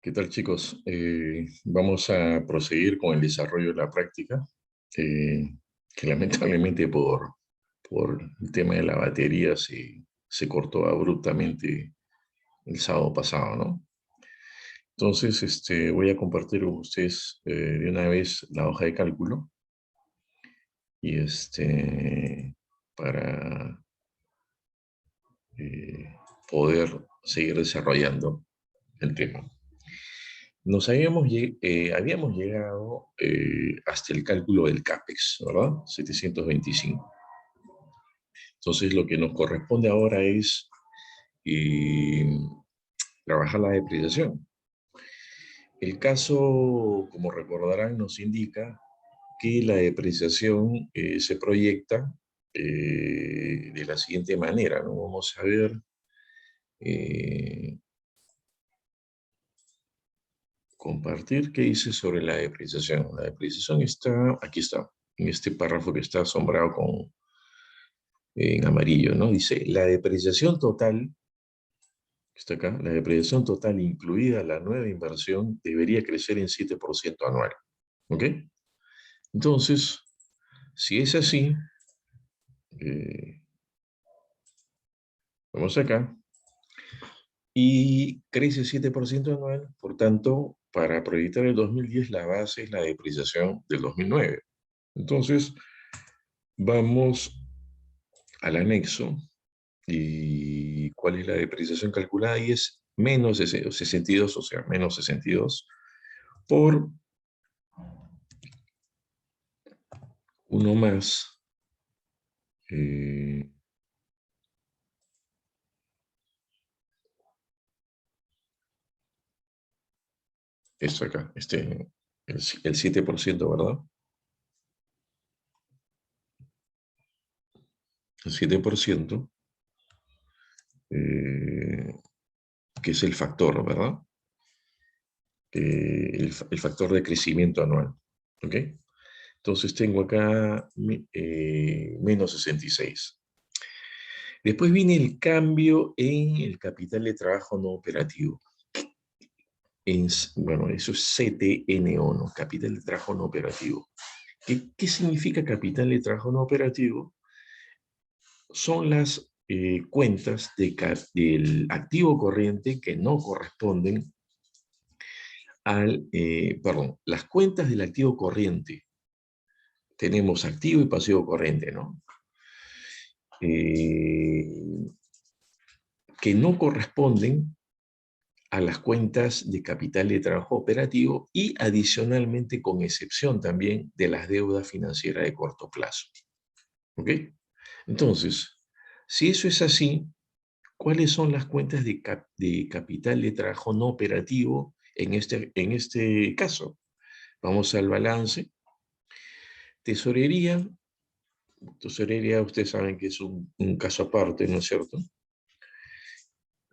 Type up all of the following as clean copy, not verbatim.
¿Qué tal, chicos? Vamos a proseguir con el desarrollo de la práctica, eh, que lamentablemente por el tema de la batería se cortó abruptamente el sábado pasado, ¿no? Entonces, voy a compartir con ustedes de una vez la hoja de cálculo y para eh, poder seguir desarrollando el tema. Habíamos llegado hasta el cálculo del CAPEX, ¿verdad? 725. Entonces, lo que nos corresponde ahora es eh, trabajar la depreciación. El caso, como recordarán, nos indica que la depreciación se proyecta de la siguiente manera, ¿no? Vamos a ver. eh, Compartir qué dice sobre la depreciación. La depreciación aquí está, en este párrafo que está asombrado en amarillo, ¿no? Dice, la depreciación total, que está acá, la depreciación total incluida la nueva inversión debería crecer en 7% anual. ¿Ok? Entonces, si es así, eh, vamos acá, y crece 7% anual, por tanto, para proyectar el 2010, la base es la depreciación del 2009. Entonces, vamos al anexo. ¿Y cuál es la depreciación calculada? Y es menos 62, o sea, menos 62 por uno más. eh, Esto acá, el 7%, ¿verdad? El 7%, eh, que es el factor, ¿verdad? El factor de crecimiento anual. ¿Ok? Entonces tengo acá menos 66. Después viene el cambio en el capital de trabajo no operativo. Bueno, eso es CTNO, ¿no? Capital de trabajo no operativo. ¿Qué significa capital de trabajo no operativo? Son las cuentas del activo corriente que no corresponden perdón, las cuentas del activo corriente. Tenemos activo y pasivo corriente, ¿no? Eh, que no corresponden a las cuentas de capital de trabajo operativo y adicionalmente con excepción también de las deudas financieras de corto plazo. ¿Ok? Entonces, si eso es así, ¿cuáles son las cuentas de capital de trabajo no operativo en este caso? Vamos al balance. Tesorería. Tesorería, ustedes saben que es un caso aparte, ¿no es cierto?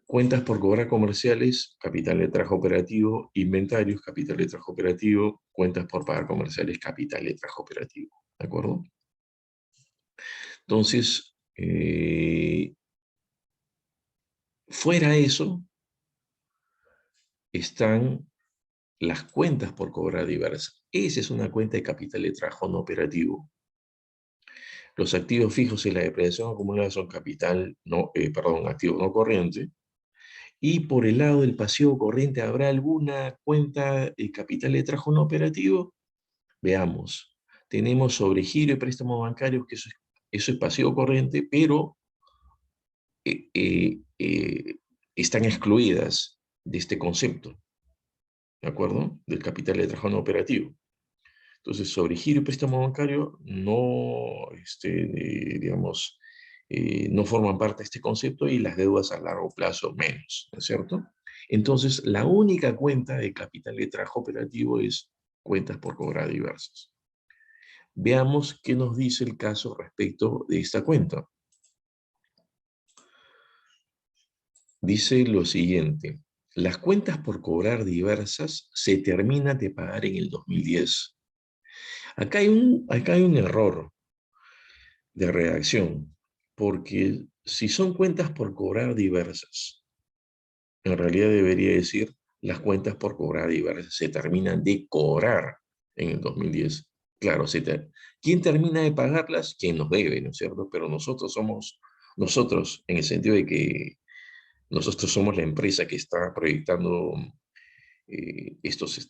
Cuentas por cobrar comerciales, capital de trabajo operativo, inventarios, capital de trabajo operativo, cuentas por pagar comerciales, capital de trabajo operativo. ¿De acuerdo? Entonces, fuera eso, están las cuentas por cobrar diversas. Esa es una cuenta de capital de trabajo no operativo. Los activos fijos y la depreciación acumulada son activo no corriente. Y por el lado del pasivo corriente, ¿habrá alguna cuenta de capital de trabajo no operativo? Veamos. Tenemos sobregiro y préstamos bancarios, que eso es pasivo corriente, pero eh, eh, eh, están excluidas de este concepto, ¿de acuerdo? Del capital de trabajo no operativo. Entonces, sobregiro y préstamo bancario no, digamos, no forman parte de este concepto y las deudas a largo plazo menos, ¿no es cierto? Entonces, la única cuenta de capital de trabajo operativo es cuentas por cobrar diversas. Veamos qué nos dice el caso respecto de esta cuenta. Dice lo siguiente: las cuentas por cobrar diversas se terminan de pagar en el 2010. Acá hay un error de redacción, porque si son cuentas por cobrar diversas, en realidad debería decir las cuentas por cobrar diversas se terminan de cobrar en el 2010. Claro, ¿quién termina de pagarlas? Quien nos debe, ¿no es cierto? Pero nosotros, en el sentido de que nosotros somos la empresa que está proyectando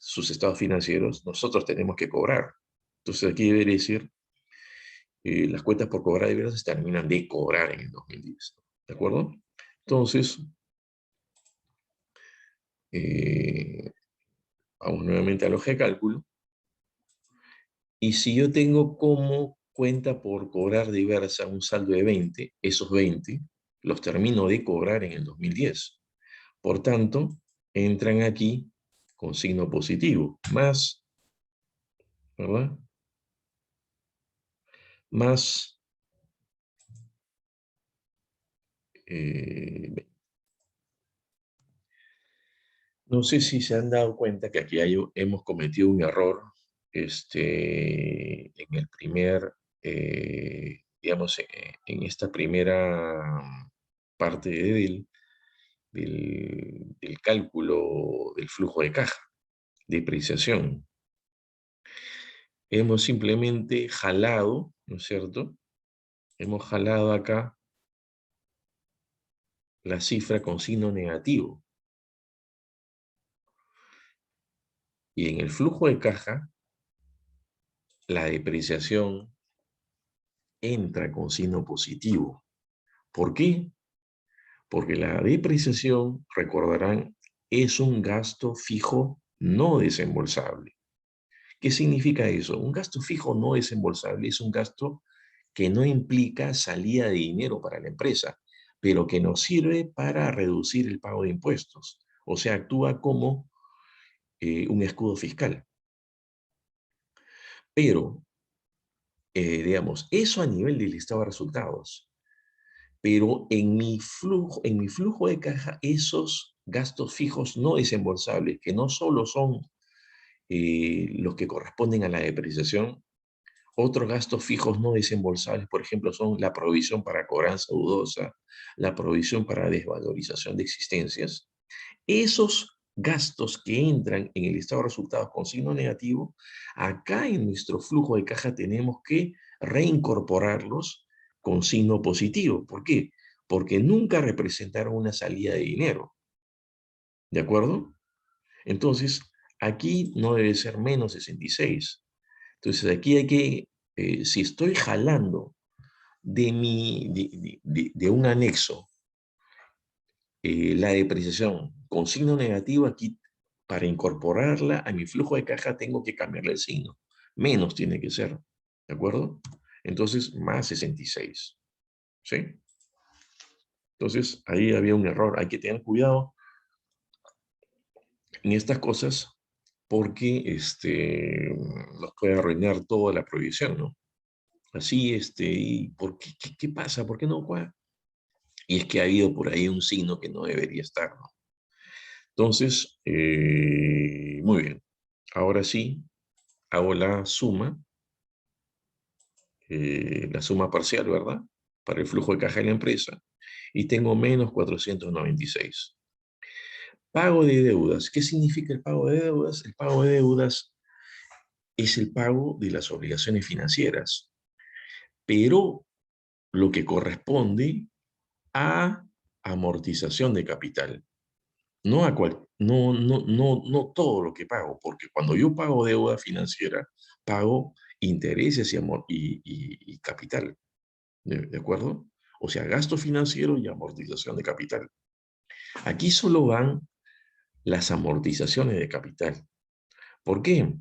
sus estados financieros, nosotros tenemos que cobrar. Entonces aquí debe decir, las cuentas por cobrar diversas terminan de cobrar en el 2010. ¿De acuerdo? Entonces, eh, vamos nuevamente a la hoja de cálculo. Y si yo tengo como cuenta por cobrar diversa un saldo de 20, esos 20 los termino de cobrar en el 2010. Por tanto, entran aquí con signo positivo, más, ¿verdad? Más, eh, no sé si se han dado cuenta que aquí hemos cometido un error en el primer, digamos, en esta primera parte del cálculo del flujo de caja, depreciación. Hemos simplemente jalado, ¿no es cierto? Hemos jalado acá la cifra con signo negativo. Y en el flujo de caja, la depreciación entra con signo positivo. ¿Por qué? Porque la depreciación, recordarán, es un gasto fijo no desembolsable. ¿Qué significa eso? Un gasto fijo no desembolsable es un gasto que no implica salida de dinero para la empresa, pero que nos sirve para reducir el pago de impuestos. O sea, actúa como un escudo fiscal. Pero, digamos, eso a nivel del estado de resultados. Pero en mi flujo de caja, esos gastos fijos no desembolsables, que no solo son los que corresponden a la depreciación, otros gastos fijos no desembolsables, por ejemplo, son la provisión para cobranza dudosa, la provisión para desvalorización de existencias. Esos gastos que entran en el estado de resultados con signo negativo, acá en nuestro flujo de caja tenemos que reincorporarlos con signo positivo. ¿Por qué? Porque nunca representaron una salida de dinero. ¿De acuerdo? Entonces, aquí no debe ser menos 66. Entonces, aquí hay que, si estoy jalando de un anexo la depreciación con signo negativo, aquí para incorporarla a mi flujo de caja tengo que cambiarle el signo. Menos tiene que ser, ¿de acuerdo? Entonces, más 66, ¿sí? Entonces, ahí había un error. Hay que tener cuidado en estas cosas porque nos puede arruinar toda la proyección, ¿no? Así, ¿y por qué pasa? ¿Por qué no cuadra? Y es que ha habido por ahí un signo que no debería estar, ¿no? Entonces, muy bien. Ahora sí, hago la suma parcial, ¿verdad? Para el flujo de caja de la empresa. Y tengo menos 496. Pago de deudas. ¿Qué significa el pago de deudas? El pago de deudas es el pago de las obligaciones financieras, pero lo que corresponde a amortización de capital. No todo lo que pago, porque cuando yo pago deuda financiera, pago intereses y capital, ¿de acuerdo? O sea, gasto financiero y amortización de capital. Aquí solo van las amortizaciones de capital. ¿Por qué?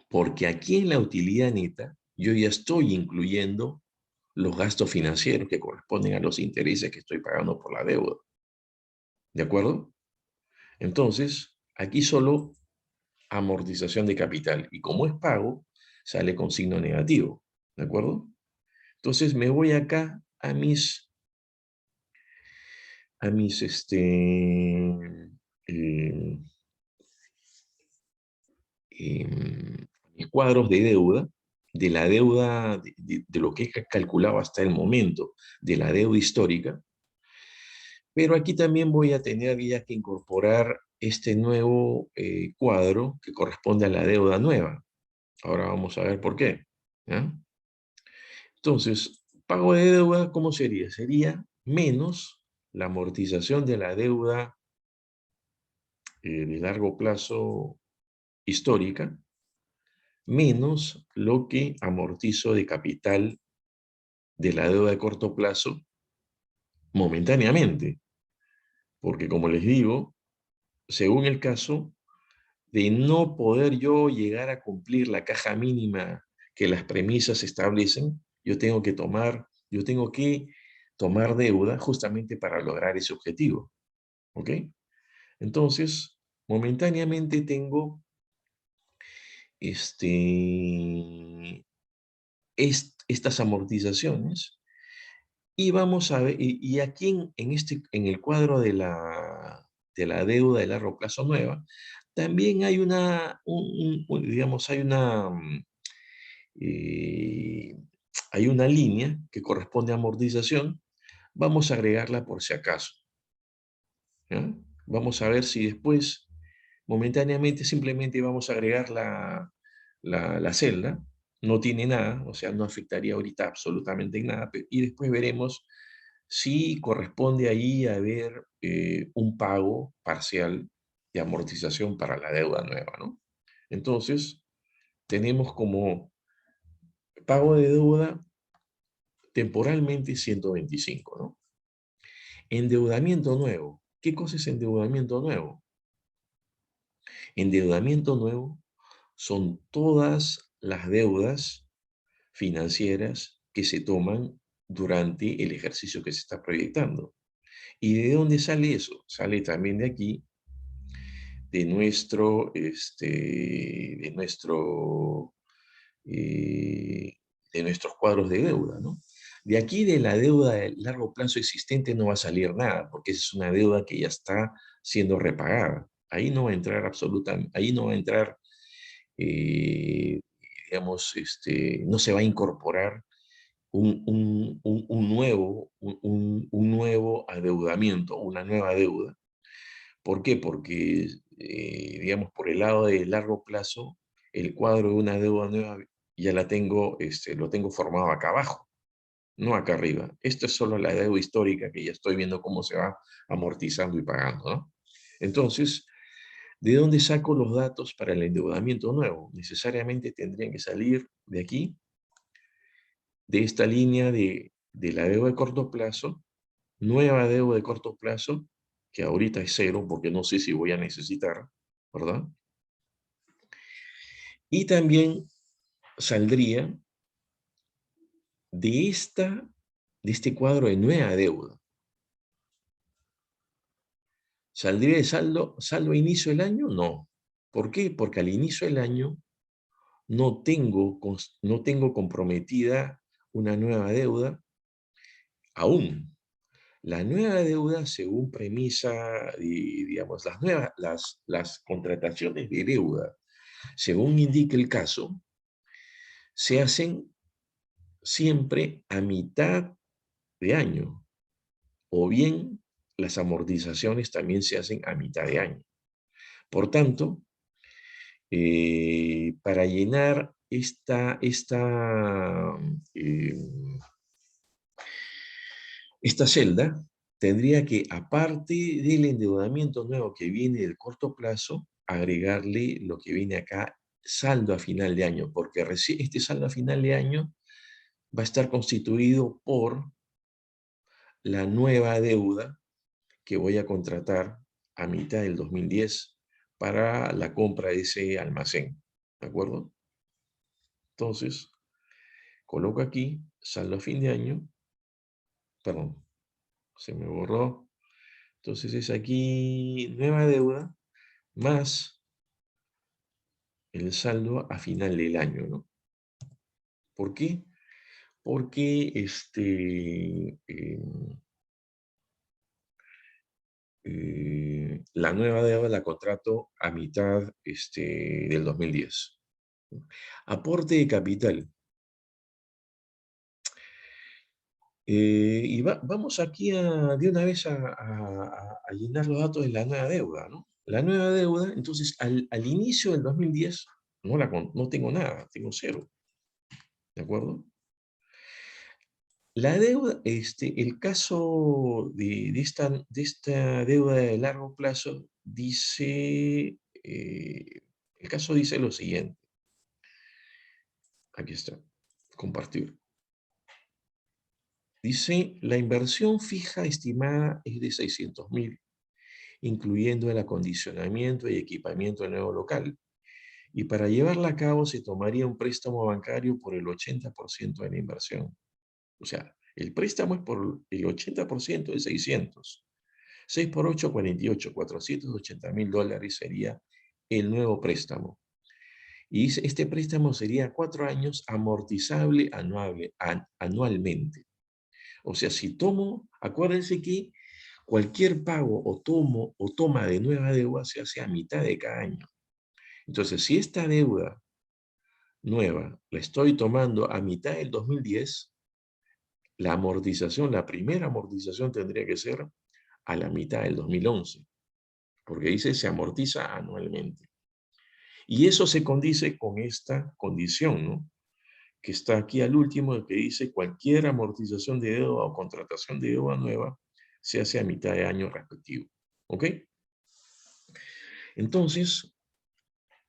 Porque aquí en la utilidad neta, yo ya estoy incluyendo los gastos financieros que corresponden a los intereses que estoy pagando por la deuda. ¿De acuerdo? Entonces, aquí solo amortización de capital. Y como es pago, sale con signo negativo. ¿De acuerdo? Entonces me voy acá a mis, eh, mis cuadros de deuda, de la deuda, de lo que he calculado hasta el momento, de la deuda histórica. Pero aquí también voy a tener ya que incorporar este nuevo cuadro que corresponde a la deuda nueva. Ahora vamos a ver por qué. ¿Ya? Entonces, pago de deuda, ¿cómo sería? Sería menos la amortización de la deuda de largo plazo histórica, menos lo que amortizo de capital de la deuda de corto plazo momentáneamente. Porque como les digo, según el caso, de no poder yo llegar a cumplir la caja mínima que las premisas establecen, yo tengo que tomar deuda justamente para lograr ese objetivo. ¿Ok? Entonces, momentáneamente tengo estas amortizaciones y vamos a ver, y aquí en el cuadro de la deuda de largo plazo nueva, también hay digamos, eh, hay una línea que corresponde a amortización, vamos a agregarla por si acaso. ¿Ya? Vamos a ver si después, momentáneamente, simplemente vamos a agregar la celda, no tiene nada, o sea, no afectaría ahorita absolutamente en nada, y después veremos si corresponde ahí a haber un pago parcial de amortización para la deuda nueva, ¿no? Entonces, tenemos como pago de deuda temporalmente 125, ¿no? Endeudamiento nuevo. ¿Qué cosa es endeudamiento nuevo? Endeudamiento nuevo son todas las deudas financieras que se toman durante el ejercicio que se está proyectando. ¿Y de dónde sale eso? Sale también de aquí, de eh, de nuestros cuadros de deuda, ¿no? De aquí de la deuda de largo plazo existente no va a salir nada, porque esa es una deuda que ya está siendo repagada. Ahí no va a entrar ahí no va a entrar, eh, digamos, no se va a incorporar un nuevo adeudamiento, una nueva deuda. ¿Por qué? Porque, digamos, por el lado de largo plazo, el cuadro de una deuda nueva ya lo tengo formado acá abajo, no acá arriba. Esto es solo la deuda histórica que ya estoy viendo cómo se va amortizando y pagando, ¿no? Entonces, ¿de dónde saco los datos para el endeudamiento nuevo? Necesariamente tendrían que salir de aquí, de esta línea de la deuda de corto plazo, nueva deuda de corto plazo, que ahorita es cero porque no sé si voy a necesitar, ¿verdad? Y también saldría de, de este cuadro de nueva deuda. ¿Saldría de saldo a inicio del año? No. ¿Por qué? Porque al inicio del año no tengo comprometida una nueva deuda aún. La nueva deuda, según premisa, digamos, las contrataciones de deuda, según indica el caso, se hacen siempre a mitad de año, o bien las amortizaciones también se hacen a mitad de año. Por tanto, para llenar eh, esta celda, tendría que, aparte del endeudamiento nuevo que viene del corto plazo, agregarle lo que viene acá, saldo a final de año, porque este saldo a final de año va a estar constituido por la nueva deuda que voy a contratar a mitad del 2010 para la compra de ese almacén. ¿De acuerdo? Entonces, coloco aquí saldo a fin de año, perdón, se me borró. Entonces es aquí nueva deuda más el saldo a final del año, ¿no? ¿Por qué? Porque la nueva deuda la contrato a mitad del 2010. Aporte de capital. Y vamos aquí de una vez a llenar los datos de la nueva deuda, ¿no? La nueva deuda, entonces, al inicio del 2010, no tengo nada, tengo cero, ¿de acuerdo? La deuda, el caso de esta deuda de largo plazo dice, el caso dice lo siguiente, aquí está, compartir. Dice, la inversión fija estimada es de 600.000, incluyendo el acondicionamiento y equipamiento del nuevo local. Y para llevarla a cabo se tomaría un préstamo bancario por el 80% de la inversión. O sea, el préstamo es por el 80% de 600. 6 por 8, 48. $480.000 sería el nuevo préstamo. Y este préstamo sería 4 años amortizable anualmente. O sea, si tomo, acuérdense que cualquier pago o toma de nueva deuda se hace a mitad de cada año. Entonces, si esta deuda nueva la estoy tomando a mitad del 2010, la amortización, la primera amortización tendría que ser a la mitad del 2011, porque dice se amortiza anualmente. Y eso se condice con esta condición, ¿no? Que está aquí al último, que dice cualquier amortización de deuda o contratación de deuda nueva se hace a mitad de año respectivo. ¿Ok? Entonces,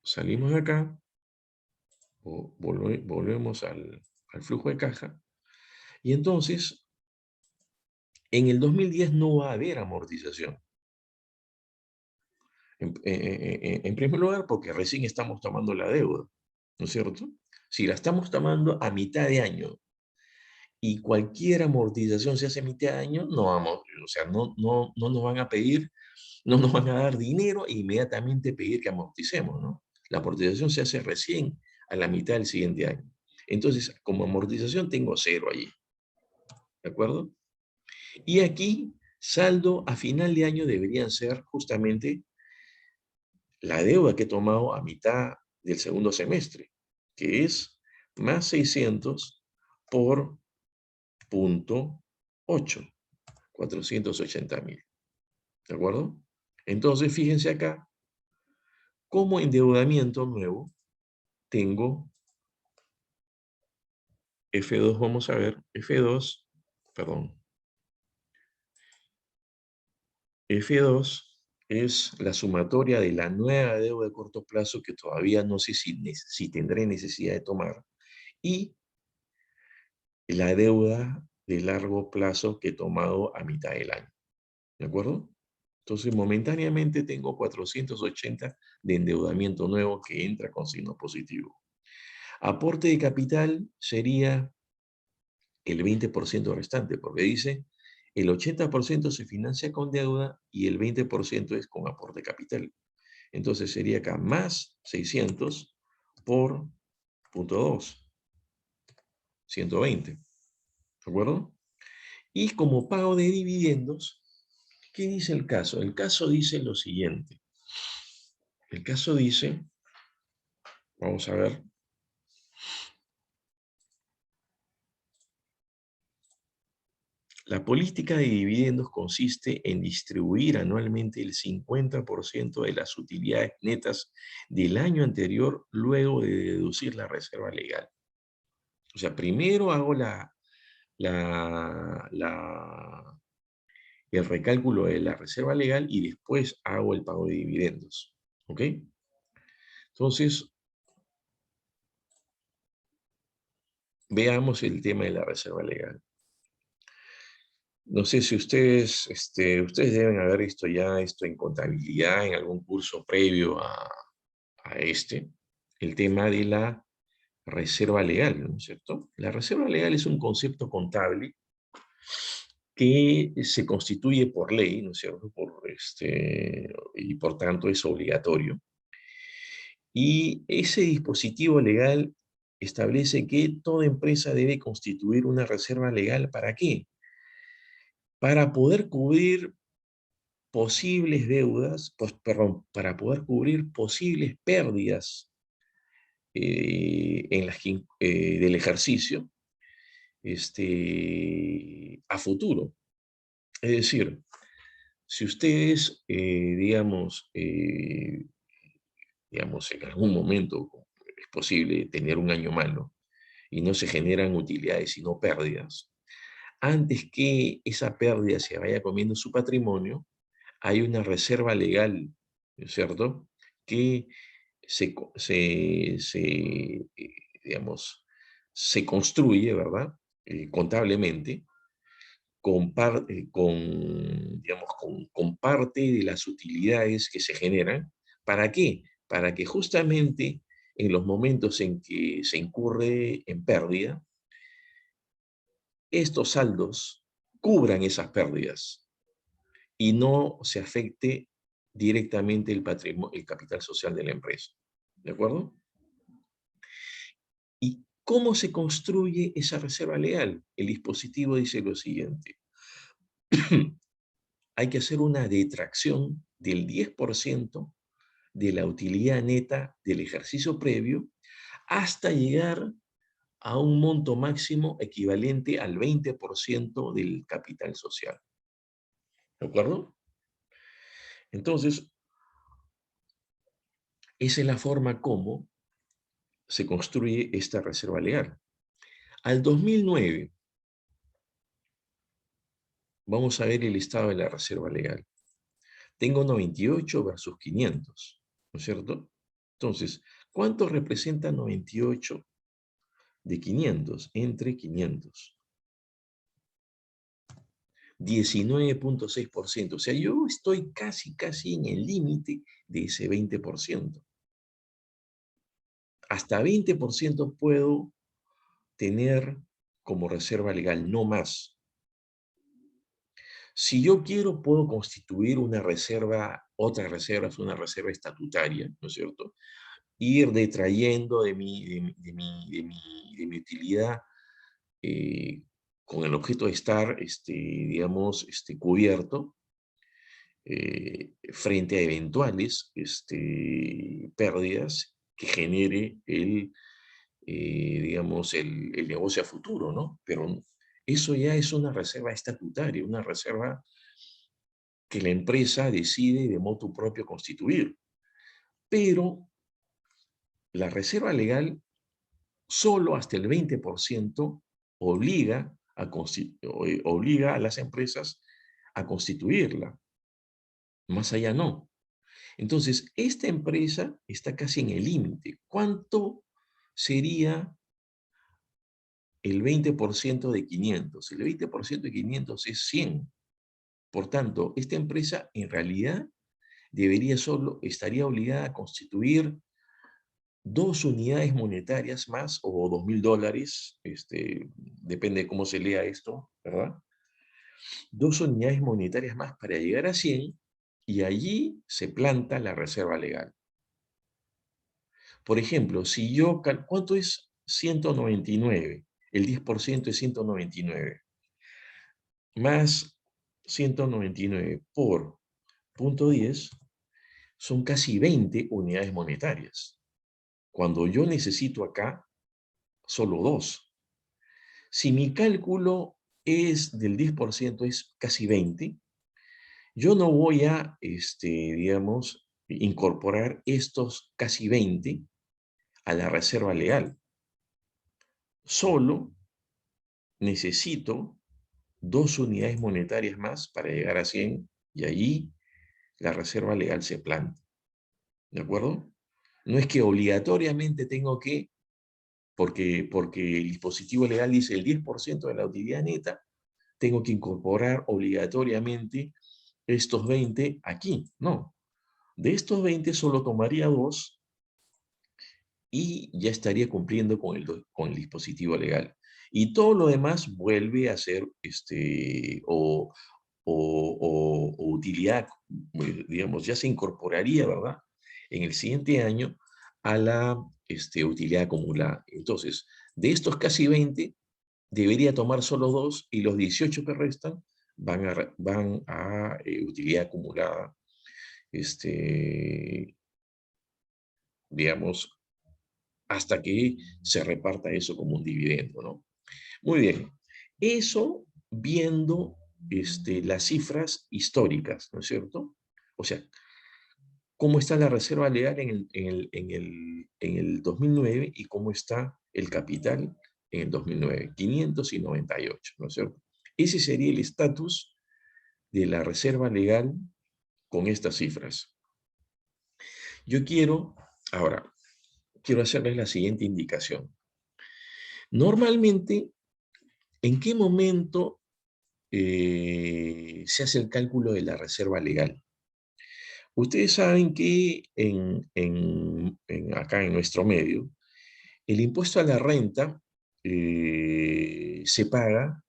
salimos de acá, volvemos al flujo de caja, y entonces, en el 2010 no va a haber amortización. En primer lugar, porque recién estamos tomando la deuda, ¿no es cierto? Si la estamos tomando a mitad de año y cualquier amortización se hace a mitad de año, no vamos, o sea, no nos van a pedir, no nos van a dar dinero e inmediatamente pedir que amorticemos, ¿no? La amortización se hace recién a la mitad del siguiente año. Entonces, como amortización tengo cero allí, ¿de acuerdo? Y aquí, saldo a final de año deberían ser justamente la deuda que he tomado a mitad del segundo semestre, que es más 600 por punto 8, 480.000. ¿De acuerdo? Entonces, fíjense acá, como endeudamiento nuevo, tengo F2, vamos a ver, F2, perdón, F2 es la sumatoria de la nueva deuda de corto plazo que todavía no sé si tendré necesidad de tomar, y la deuda de largo plazo que he tomado a mitad del año. ¿De acuerdo? Entonces, momentáneamente tengo 480 de endeudamiento nuevo que entra con signo positivo. Aporte de capital sería el 20% restante, porque dice el 80% se financia con deuda y el 20% es con aporte de capital. Entonces sería acá más 600 por punto 2, 120. ¿De acuerdo? Y como pago de dividendos, ¿qué dice el caso? El caso dice lo siguiente. El caso dice, vamos a ver, la política de dividendos consiste en distribuir anualmente el 50% de las utilidades netas del año anterior luego de deducir la reserva legal. O sea, primero hago el recálculo de la reserva legal y después hago el pago de dividendos. ¿Ok? Entonces, veamos el tema de la reserva legal. No sé si ustedes deben haber visto ya esto en contabilidad, en algún curso previo a el tema de la reserva legal, ¿no es cierto? La reserva legal es un concepto contable que se constituye por ley, ¿no es cierto? Y por tanto es obligatorio. Y ese dispositivo legal establece que toda empresa debe constituir una reserva legal. ¿Para qué? Para poder cubrir posibles deudas, perdón, para poder cubrir posibles pérdidas del ejercicio, a futuro. Es decir, si ustedes, digamos, en algún momento es posible tener un año malo y no se generan utilidades, sino pérdidas, antes que esa pérdida se vaya comiendo su patrimonio, hay una reserva legal, ¿no es cierto?, que digamos, se construye, ¿verdad?, contablemente, digamos, con parte de las utilidades que se generan. ¿Para qué? Para que justamente en los momentos en que se incurre en pérdida, estos saldos cubran esas pérdidas y no se afecte directamente el patrimonio, el capital social de la empresa. ¿De acuerdo? ¿Y cómo se construye esa reserva legal? El dispositivo dice lo siguiente. Hay que hacer una detracción del 10% de la utilidad neta del ejercicio previo hasta llegar a un monto máximo equivalente al 20% del capital social. ¿De acuerdo? Entonces, esa es la forma como se construye esta reserva legal. Al 2009, vamos a ver el estado de la reserva legal. Tengo 98 versus 500, ¿no es cierto? Entonces, ¿cuánto representa 98 de 500 entre 500? 19.6%. O sea, yo estoy casi en el límite de ese 20%. Hasta 20% puedo tener como reserva legal, no más. Si yo quiero, puedo constituir una reserva, otra reserva, es una reserva estatutaria, ¿no es cierto? Ir detrayendo de mi utilidad con el objeto de estar, digamos, cubierto frente a eventuales pérdidas que genere digamos, el negocio a futuro, ¿no? Pero eso ya es una reserva estatutaria, una reserva que la empresa decide de motu propio constituir. Pero la reserva legal solo hasta el 20% obliga a las empresas a constituirla. Más allá no. Entonces, esta empresa está casi en el límite. ¿Cuánto sería el 20% de 500? El 20% de 500 es 100. Por tanto, esta empresa en realidad estaría obligada a constituir 2 unidades monetarias más, o $2.000, depende de cómo se lea esto, ¿verdad? 2 unidades monetarias más para llegar a 100, y allí se planta la reserva legal. Por ejemplo, si yo, ¿cuánto es 199? El 10% es 199. Más 199 por 0.10 son casi 20 unidades monetarias. Cuando yo necesito acá solo 2. Si mi cálculo es del 10%, es casi 20, yo no voy a, digamos, incorporar estos casi 20 a la reserva legal. Solo necesito 2 unidades monetarias más para llegar a 100, y allí la reserva legal se planta. ¿De acuerdo? No es que obligatoriamente tengo que, porque el dispositivo legal dice el 10% de la utilidad neta, tengo que incorporar obligatoriamente estos 20 aquí. No. De estos 20 solo tomaría 2 y ya estaría cumpliendo con el dispositivo legal. Y todo lo demás vuelve a ser o utilidad, digamos, ya se incorporaría, ¿verdad?, en el siguiente año a la utilidad acumulada. Entonces, de estos casi 20, debería tomar solo 2, y los 18 que restan van a utilidad acumulada, digamos, hasta que se reparta eso como un dividendo, ¿no? Muy bien. Eso viendo las cifras históricas, ¿no es cierto? O sea, cómo está la reserva legal en el 2009 y cómo está el capital en el 2009, 598, ¿no es cierto? Ese sería el estatus de la reserva legal con estas cifras. Yo ahora, quiero hacerles la siguiente indicación. Normalmente, ¿en qué momento se hace el cálculo de la reserva legal? Ustedes saben que acá en nuestro medio, el impuesto a la renta se paga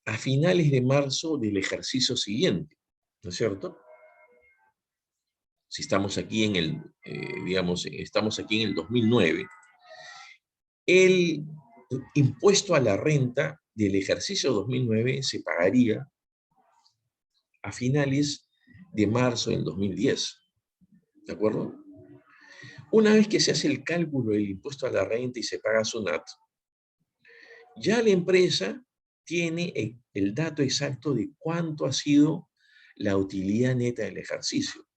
a finales de marzo del ejercicio siguiente, ¿no es cierto? Si estamos aquí digamos, estamos aquí en el 2009, el impuesto a la renta del ejercicio 2009 se pagaría a finales de marzo del 2010, ¿de acuerdo? Una vez que se hace el cálculo del impuesto a la renta y se paga SUNAT, ya la empresa tiene el dato exacto de cuánto ha sido la utilidad neta del ejercicio.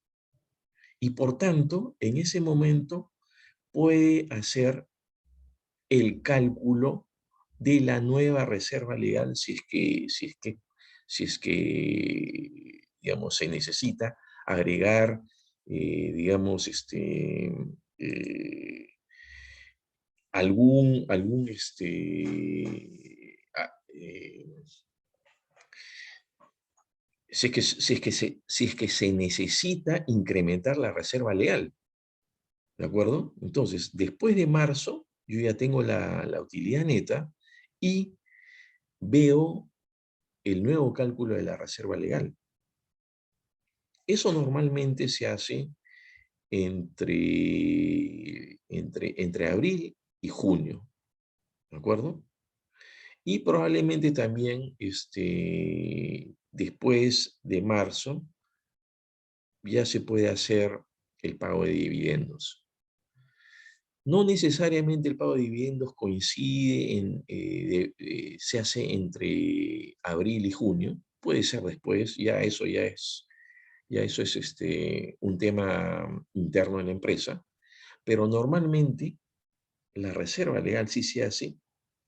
Y por tanto, en ese momento puede hacer el cálculo de la nueva reserva legal si es que digamos, se necesita agregar, digamos, eh, algún si es que se necesita incrementar la reserva legal, ¿de acuerdo? Entonces, después de marzo, yo ya tengo la utilidad neta y veo el nuevo cálculo de la reserva legal. Eso normalmente se hace entre abril y junio, ¿de acuerdo? Y probablemente también después de marzo ya se puede hacer el pago de dividendos. No necesariamente el pago de dividendos coincide se hace entre abril y junio, puede ser después, ya eso es un tema interno de la empresa, pero normalmente la reserva legal sí se hace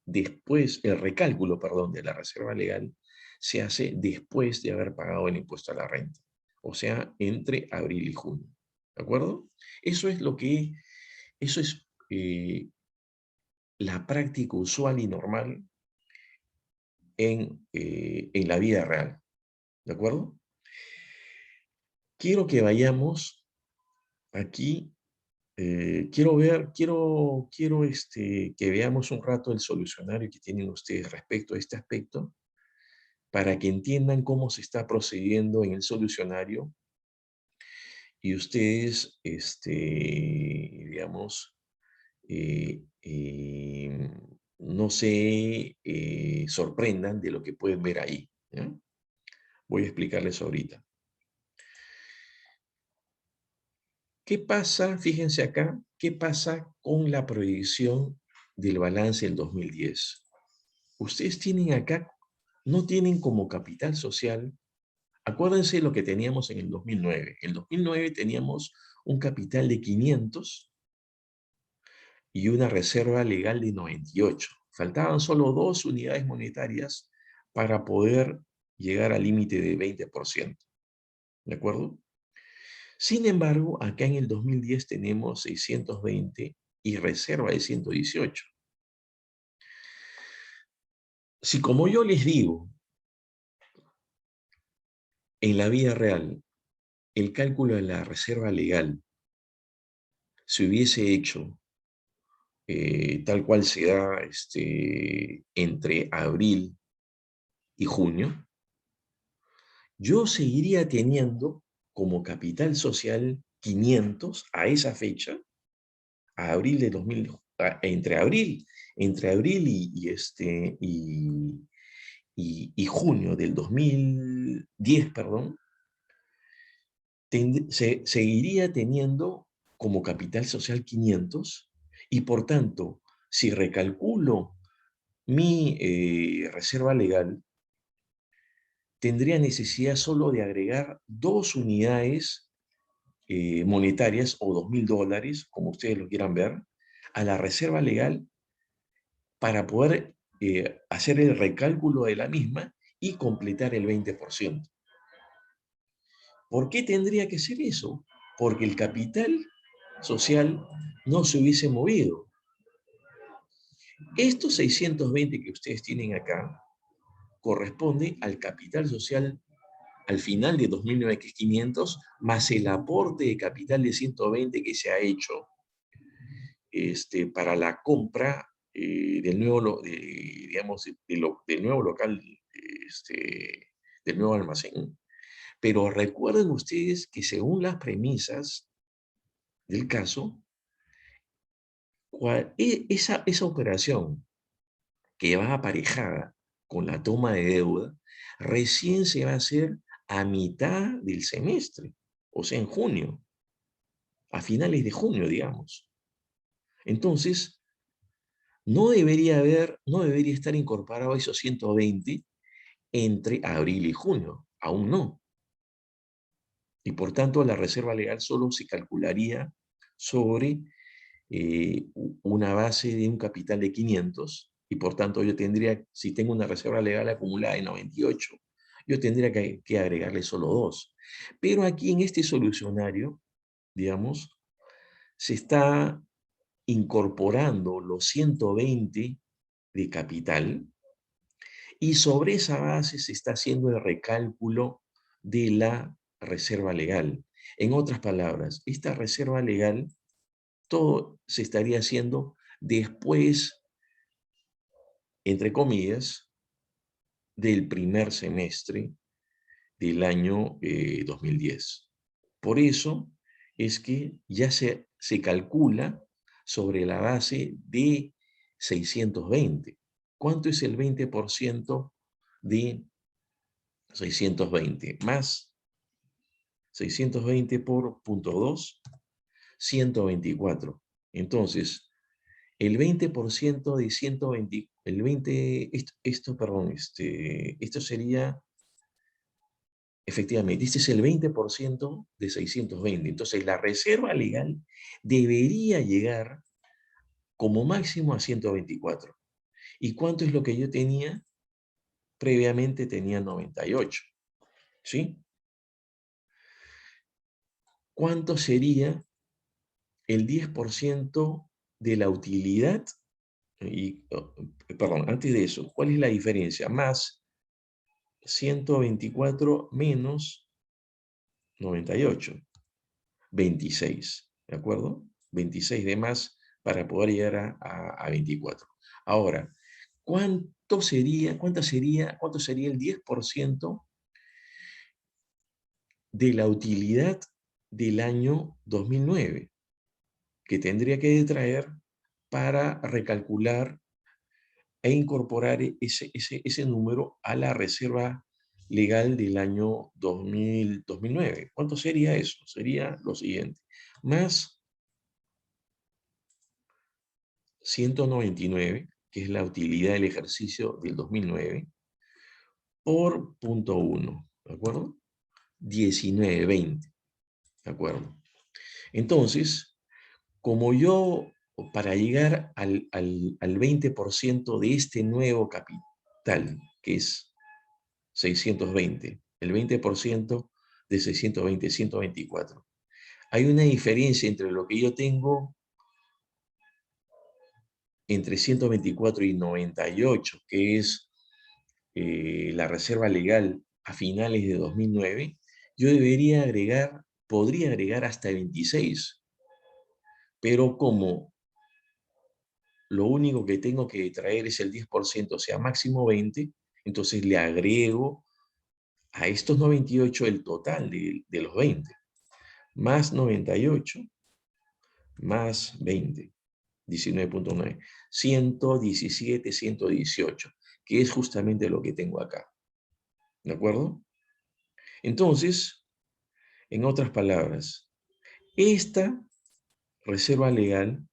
después, el recálculo, perdón, de la reserva legal se hace después de haber pagado el impuesto a la renta, o sea, entre abril y junio, ¿de acuerdo? Eso es la práctica usual y normal en la vida real, ¿de acuerdo? Quiero que vayamos aquí, quiero que veamos un rato el solucionario que tienen ustedes respecto a este aspecto, para que entiendan cómo se está procediendo en el solucionario y ustedes, digamos, no se sorprendan de lo que pueden ver ahí, ¿ya? Voy a explicarles ahorita. ¿Qué pasa? Fíjense acá, ¿qué pasa con la proyección del balance del 2010? Ustedes tienen acá, no tienen como capital social, acuérdense lo que teníamos en el 2009. En el 2009 teníamos un capital de 500 y una reserva legal de 98. Faltaban solo 2 unidades monetarias para poder llegar al límite de 20%. ¿De acuerdo? Sin embargo, acá en el 2010 tenemos 620 y reserva de 118. Si, como yo les digo, en la vida real, el cálculo de la reserva legal se hubiese hecho tal cual se da entre abril y junio, yo seguiría teniendo como capital social 500 a esa fecha, a abril de 2000, entre abril y junio del 2010, perdón, seguiría teniendo como capital social 500 y por tanto, si recalculo mi reserva legal tendría necesidad solo de agregar 2 unidades monetarias o $2.000, como ustedes lo quieran ver, a la reserva legal para poder hacer el recálculo de la misma y completar el 20%. ¿Por qué tendría que ser eso? Porque el capital social no se hubiese movido. Estos 620 que ustedes tienen acá corresponde al capital social al final de 2009, que es 500, más el aporte de capital de 120 que se ha hecho para la compra del nuevo, digamos, del nuevo local, del nuevo almacén. Pero recuerden ustedes que según las premisas del caso, esa operación que va aparejada con la toma de deuda, recién se va a hacer a mitad del semestre, o sea, en junio, a finales de junio, digamos. Entonces, no debería estar incorporado esos 120 entre abril y junio, aún no. Y por tanto, la reserva legal solo se calcularía sobre una base de un capital de 500, y por tanto yo tendría, si tengo una reserva legal acumulada de 98, yo tendría que agregarle solo 2. Pero aquí en este solucionario, digamos, se está incorporando los 120 de capital, y sobre esa base se está haciendo el recálculo de la reserva legal. En otras palabras, esta reserva legal, todo se estaría haciendo después, entre comillas, del primer semestre del año 2010. Por eso es que ya se calcula sobre la base de 620. ¿Cuánto es el 20% de 620? Más 620 por 0.2, 124. Entonces, el 20% de 120, esto sería, efectivamente, este es el 20% de 620. Entonces, la reserva legal debería llegar como máximo a 124. ¿Y cuánto es lo que yo tenía? Previamente tenía 98, ¿sí? ¿Cuánto sería el 10% de la utilidad? Perdón, antes de eso, ¿cuál es la diferencia? Más 124 menos 98, 26, ¿de acuerdo? 26 de más para poder llegar a 24. Ahora, ¿cuánto sería el 10% de la utilidad del año 2009 que tendría que traer para recalcular e incorporar ese número a la reserva legal del año 2009? ¿Cuánto sería eso? Sería lo siguiente: más 199, que es la utilidad del ejercicio del 2009, por 0.1, ¿de acuerdo? 1920, ¿de acuerdo? Entonces, como yo, para llegar al 20% de este nuevo capital, que es 620, el 20% de 620, 124. Hay una diferencia entre lo que yo tengo entre 124 y 98, que es la reserva legal a finales de 2009. Yo podría agregar hasta 26, pero como lo único que tengo que traer es el 10%, o sea, máximo 20, entonces le agrego a estos 98 el total de los 20, más 98, más 20, 19.9, 117, 118, que es justamente lo que tengo acá. ¿De acuerdo? Entonces, en otras palabras, esta reserva legal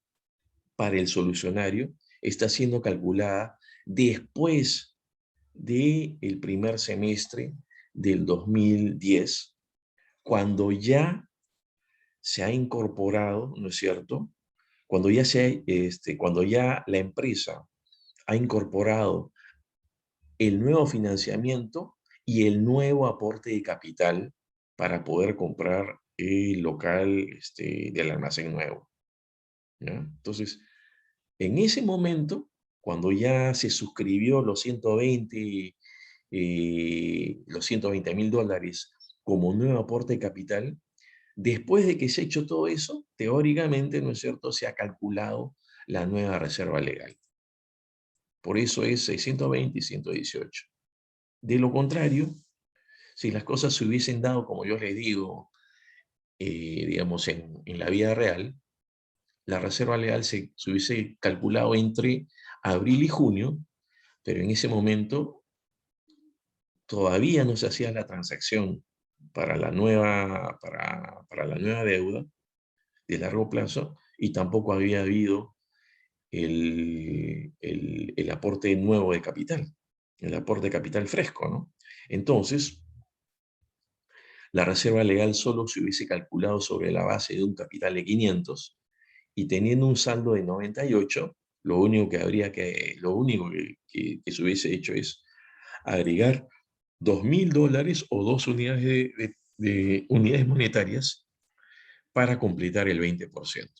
para el solucionario está siendo calculada después del primer semestre del 2010, cuando ya se ha incorporado, ¿no es cierto? Cuando ya la empresa ha incorporado el nuevo financiamiento y el nuevo aporte de capital para poder comprar el local del almacén nuevo, ¿ya? Entonces, en ese momento, cuando ya se suscribió los 120 mil dólares como nuevo aporte de capital, después de que se ha hecho todo eso, teóricamente, ¿no es cierto?, se ha calculado la nueva reserva legal. Por eso es 620 y 118. De lo contrario, si las cosas se hubiesen dado, como yo les digo, digamos, en la vida real, la reserva legal se hubiese calculado entre abril y junio, pero en ese momento todavía no se hacía la transacción para la nueva deuda de largo plazo y tampoco había habido el aporte nuevo de capital, el aporte de capital fresco, ¿no? Entonces, la reserva legal solo se hubiese calculado sobre la base de un capital de 500 y teniendo un saldo de 98, lo único que se hubiese hecho es agregar $2.000 o 2 unidades de unidades monetarias para completar el 20%.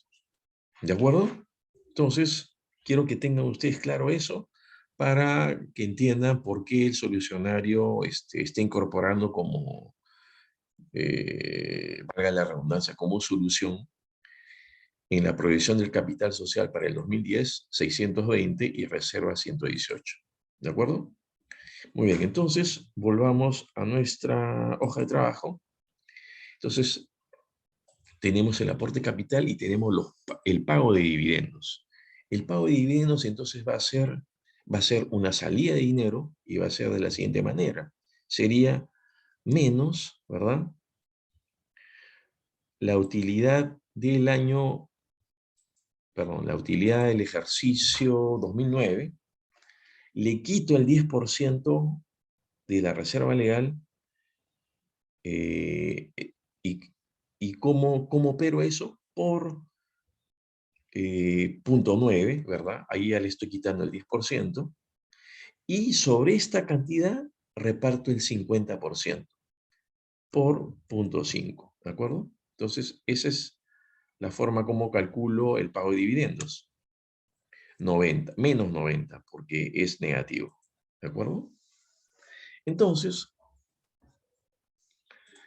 ¿De acuerdo? Entonces, quiero que tengan ustedes claro eso para que entiendan por qué el solucionario está incorporando como, valga la redundancia, como solución en la provisión del capital social para el 2010, 620 y reserva 118. ¿De acuerdo? Muy bien, entonces volvamos a nuestra hoja de trabajo. Entonces, tenemos el aporte capital y tenemos el pago de dividendos. El pago de dividendos entonces va a ser una salida de dinero y va a ser de la siguiente manera. Sería menos, ¿verdad? La utilidad del año, perdón, la utilidad del ejercicio 2009, le quito el 10% de la reserva legal eh, y, y cómo opero eso por punto 9, ¿verdad? Ahí ya le estoy quitando el 10%. Y sobre esta cantidad reparto el 50% por punto 5, ¿de acuerdo? Entonces, esa es la forma como calculo el pago de dividendos. 90, menos 90, porque es negativo, ¿de acuerdo? Entonces,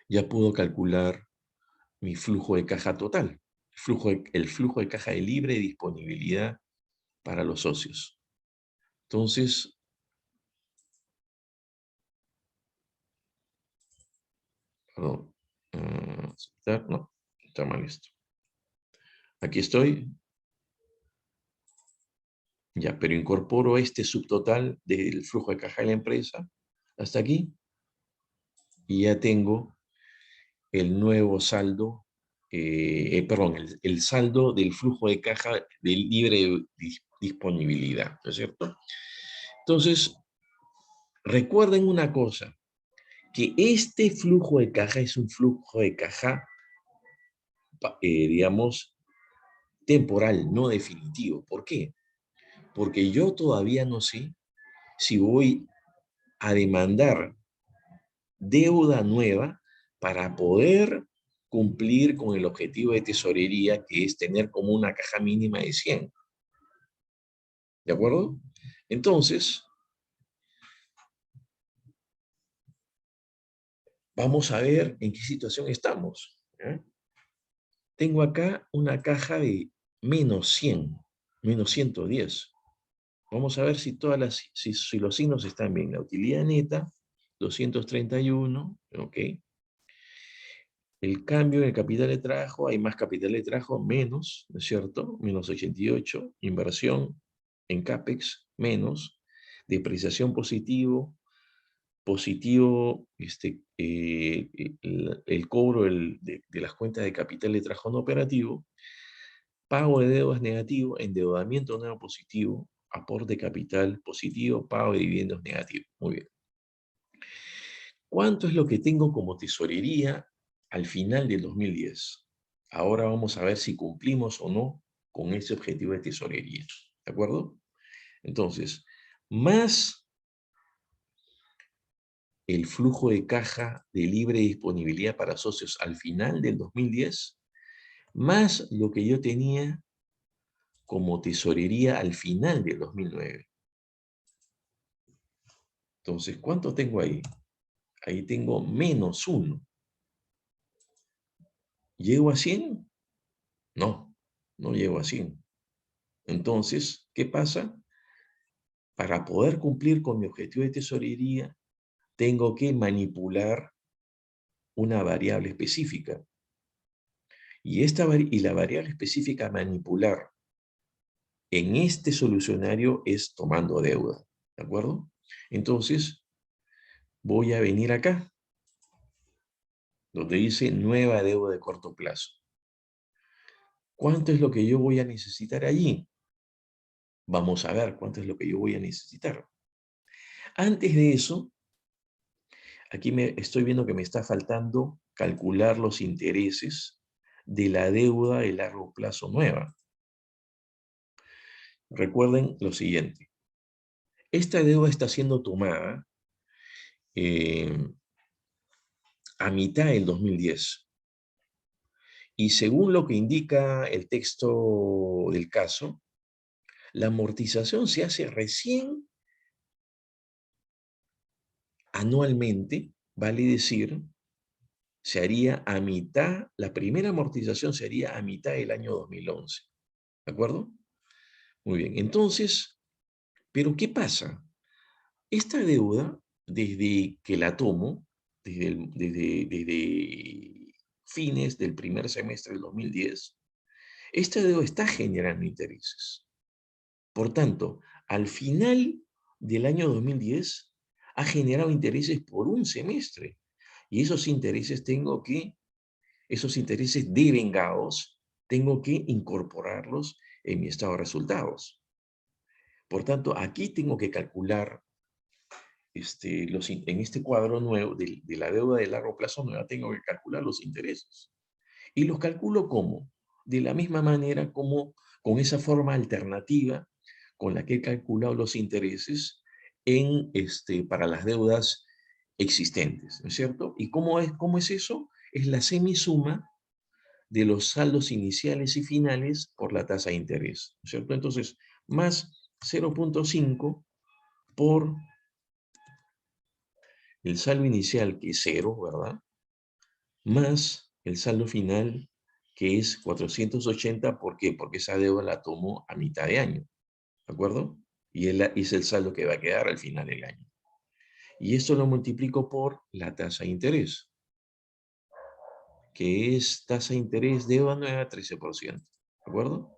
ya puedo calcular mi flujo de caja total, el flujo de caja de libre disponibilidad para los socios. Entonces, perdón, no, está mal esto. Aquí estoy, ya, pero incorporo este subtotal del flujo de caja de la empresa hasta aquí y ya tengo el nuevo saldo, perdón, el saldo del flujo de caja de libre disponibilidad, ¿no es cierto? Entonces, recuerden una cosa, que este flujo de caja es un flujo de caja, digamos, temporal, no definitivo. ¿Por qué? Porque yo todavía no sé si voy a demandar deuda nueva para poder cumplir con el objetivo de tesorería, que es tener como una caja mínima de 100. ¿De acuerdo? Entonces, vamos a ver en qué situación estamos. ¿Eh? Tengo acá una caja de menos 100, menos 110. Vamos a ver si, si los signos están bien. La utilidad neta, 231, ¿ok? El cambio en el capital de trabajo, hay más capital de trabajo, menos, ¿no es cierto? Menos 88, inversión en CAPEX, menos, depreciación positivo, el cobro de las cuentas de capital de trabajo no operativo, pago de deudas negativo, endeudamiento nuevo positivo, aporte de capital positivo, pago de dividendos negativo. Muy bien. ¿Cuánto es lo que tengo como tesorería al final del 2010? Ahora vamos a ver si cumplimos o no con ese objetivo de tesorería. ¿De acuerdo? Entonces, más el flujo de caja de libre disponibilidad para socios al final del 2010, más lo que yo tenía como tesorería al final del 2009. Entonces, ¿cuánto tengo ahí? Ahí tengo -1. ¿Llego a 100? No, no llego a 100. Entonces, ¿qué pasa? Para poder cumplir con mi objetivo de tesorería, tengo que manipular una variable específica. Y la variable específica a manipular en este solucionario es tomando deuda. ¿De acuerdo? Entonces, voy a venir acá, donde dice nueva deuda de corto plazo. ¿Cuánto es lo que yo voy a necesitar allí? Vamos a ver cuánto es lo que yo voy a necesitar. Antes de eso, aquí estoy viendo que me está faltando calcular los intereses de la deuda de largo plazo nueva. Recuerden lo siguiente. Esta deuda está siendo tomada a mitad del 2010. Y según lo que indica el texto del caso, la amortización se hace recién anualmente, vale decir, se haría a mitad, la primera amortización se haría a mitad del año 2011. ¿De acuerdo? Muy bien. Entonces, ¿pero qué pasa? Esta deuda, desde que la tomo, desde fines del primer semestre del 2010, esta deuda está generando intereses. Por tanto, al final del año 2010, ha generado intereses por un semestre. Y esos intereses esos intereses devengados, tengo que incorporarlos en mi estado de resultados. Por tanto, aquí tengo que calcular, en este cuadro nuevo de la deuda de largo plazo nueva, tengo que calcular los intereses. ¿Y los calculo cómo? De la misma manera como con esa forma alternativa con la que he calculado los intereses para las deudas existentes, ¿no es cierto? ¿Y cómo es eso? Es la semisuma de los saldos iniciales y finales por la tasa de interés, ¿no es cierto? Entonces, más 0.5 por el saldo inicial, que es 0, ¿verdad? Más el saldo final, que es 480, ¿por qué? Porque esa deuda la tomo a mitad de año, ¿de acuerdo? Y es el saldo que va a quedar al final del año. Y esto lo multiplico por la tasa de interés, que es tasa de interés deuda nueva 13%, ¿de acuerdo?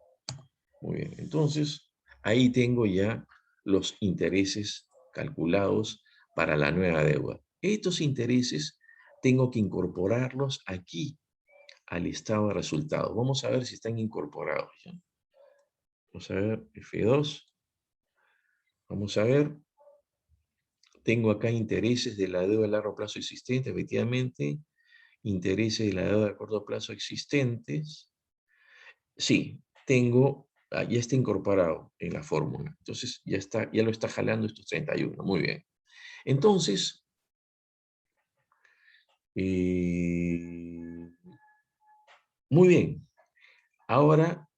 Muy bien, entonces ahí tengo ya los intereses calculados para la nueva deuda. Estos intereses tengo que incorporarlos aquí al estado de resultados. Vamos a ver si están incorporados, ¿ya? Vamos a ver, F2. Vamos a ver. Tengo acá intereses de la deuda de largo plazo existente, efectivamente. Intereses de la deuda de corto plazo existentes. Sí, ya está incorporado en la fórmula. Entonces, ya lo está jalando estos 31. Muy bien. Entonces, muy bien. Ahora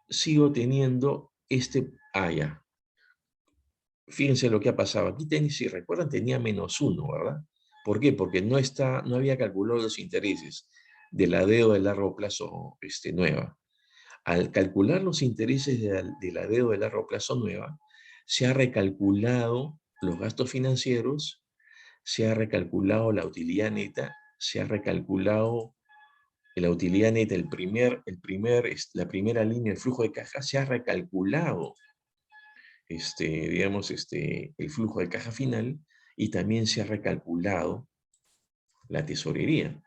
sigo teniendo ya. Fíjense lo que ha pasado. Aquí si recuerdan, tenía -1, ¿verdad? ¿Por qué? Porque no había calculado los intereses de la deuda de largo plazo nueva. Al calcular los intereses de la deuda de largo plazo nueva, se ha recalculado los gastos financieros, se ha recalculado la utilidad neta, se ha recalculado la utilidad neta, la primera línea del flujo de caja, se ha recalculado digamos, el flujo de caja final, y también se ha recalculado la tesorería,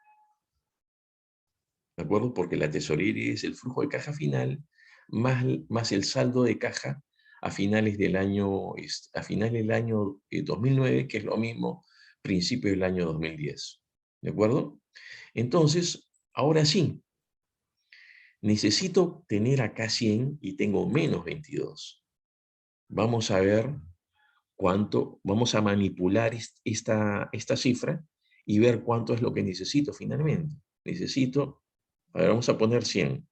¿de acuerdo? Porque la tesorería es el flujo de caja final más el saldo de caja a finales del año, a finales del año 2009, que es lo mismo, principio del año 2010. ¿De acuerdo? Entonces, ahora sí, necesito tener acá 100 y tengo menos 22. Vamos a ver cuánto, vamos a manipular esta cifra y ver cuánto es lo que necesito finalmente. Necesito, a ver, vamos a poner 100.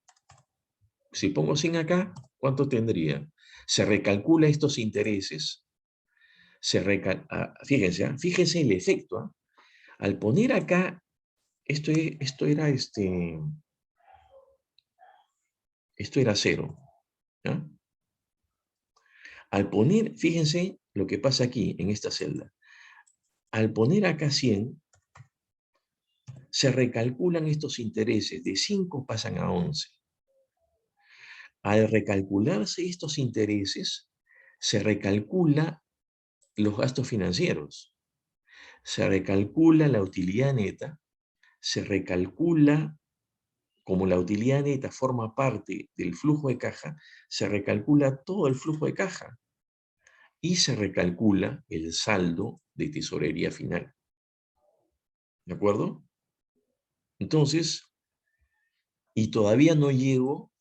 Si pongo 100 acá, ¿cuánto tendría? Se recalcula estos intereses. Fíjense, fíjense el efecto. Al poner acá, esto era 0. ¿Ya? Al poner, fíjense lo que pasa aquí en esta celda. Al poner acá 100, se recalculan estos intereses. De 5 pasan a 11. Al recalcularse estos intereses, se recalcula los gastos financieros, se recalcula la utilidad neta, se recalcula, como la utilidad neta forma parte del flujo de caja, se recalcula todo el flujo de caja y se recalcula el saldo de tesorería final. ¿De acuerdo? Entonces, y todavía no llego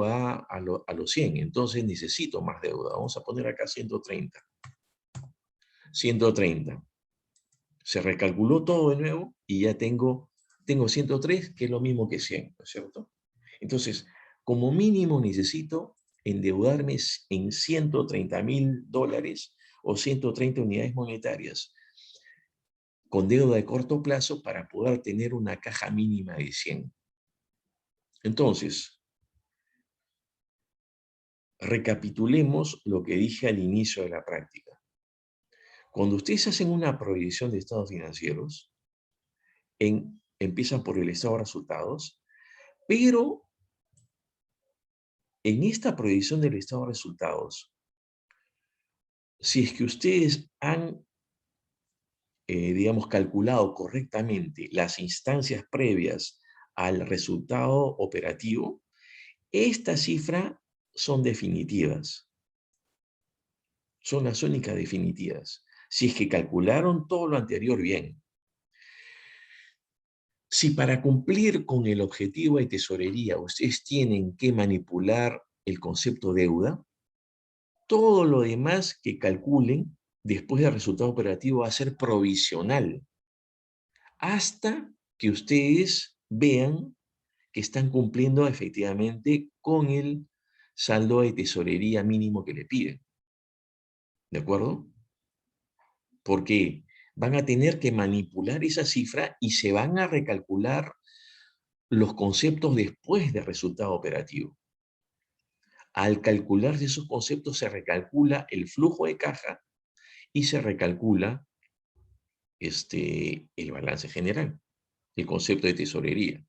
a los 100, entonces necesito más deuda. Vamos a poner acá 130. 130. Se recalculó todo de nuevo y ya tengo 103, que es lo mismo que 100, ¿no es cierto? Entonces, como mínimo necesito endeudarme en $130.000 o 130 unidades monetarias con deuda de corto plazo para poder tener una caja mínima de 100. Entonces, recapitulemos lo que dije al inicio de la práctica. Cuando ustedes hacen una proyección de estados financieros, empiezan por el estado de resultados, pero en esta proyección del estado de resultados, si es que ustedes han, digamos, calculado correctamente las instancias previas al resultado operativo, estas cifras son definitivas. Son las únicas definitivas. Si es que calcularon todo lo anterior bien. Si para cumplir con el objetivo de tesorería ustedes tienen que manipular el concepto deuda, todo lo demás que calculen después del resultado operativo va a ser provisional, hasta que ustedes vean que están cumpliendo efectivamente con el saldo de tesorería mínimo que le piden. ¿De acuerdo? Porque van a tener que manipular esa cifra y se van a recalcular los conceptos después del resultado operativo. Al calcularse esos conceptos se recalcula el flujo de caja y se recalcula el balance general, el concepto de tesorería.